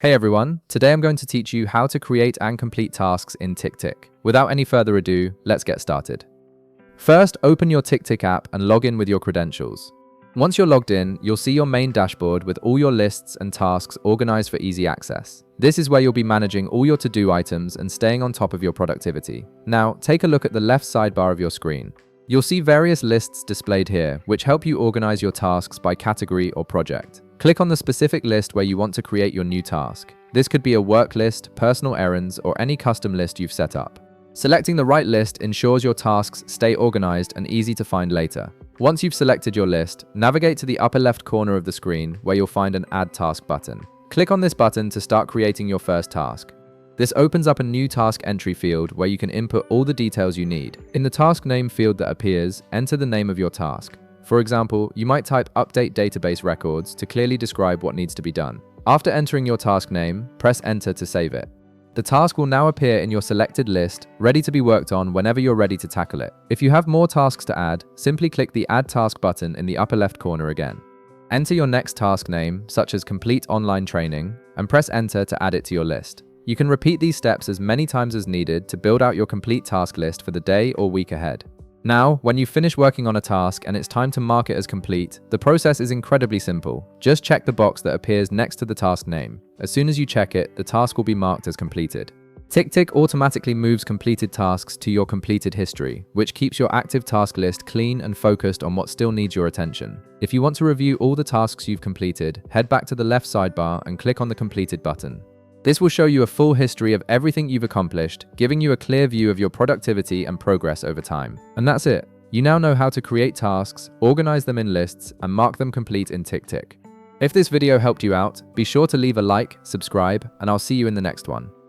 Hey everyone, today I'm going to teach you how to create and complete tasks in TickTick. Without any further ado, let's get started. First, open your TickTick app and log in with your credentials. Once you're logged in, you'll see your main dashboard with all your lists and tasks organized for easy access. This is where you'll be managing all your to-do items and staying on top of your productivity. Now, take a look at the left sidebar of your screen. You'll see various lists displayed here, which help you organize your tasks by category or project. Click on the specific list where you want to create your new task. This could be a work list, personal errands, or any custom list you've set up. Selecting the right list ensures your tasks stay organized and easy to find later. Once you've selected your list, navigate to the upper left corner of the screen where you'll find an Add Task button. Click on this button to start creating your first task. This opens up a new task entry field where you can input all the details you need. In the task name field that appears, enter the name of your task. For example, you might type Update Database Records to clearly describe what needs to be done. After entering your task name, press Enter to save it. The task will now appear in your selected list, ready to be worked on whenever you're ready to tackle it. If you have more tasks to add, simply click the Add Task button in the upper left corner again. Enter your next task name, such as Complete Online Training, and press Enter to add it to your list. You can repeat these steps as many times as needed to build out your complete task list for the day or week ahead. Now, when you've finished working on a task and it's time to mark it as complete, the process is incredibly simple. Just check the box that appears next to the task name. As soon as you check it, the task will be marked as completed. TickTick automatically moves completed tasks to your completed history, which keeps your active task list clean and focused on what still needs your attention. If you want to review all the tasks you've completed, head back to the left sidebar and click on the Completed button. This will show you a full history of everything you've accomplished, giving you a clear view of your productivity and progress over time. And that's it. You now know how to create tasks, organize them in lists, and mark them complete in TickTick. If this video helped you out, be sure to leave a like, subscribe, and I'll see you in the next one.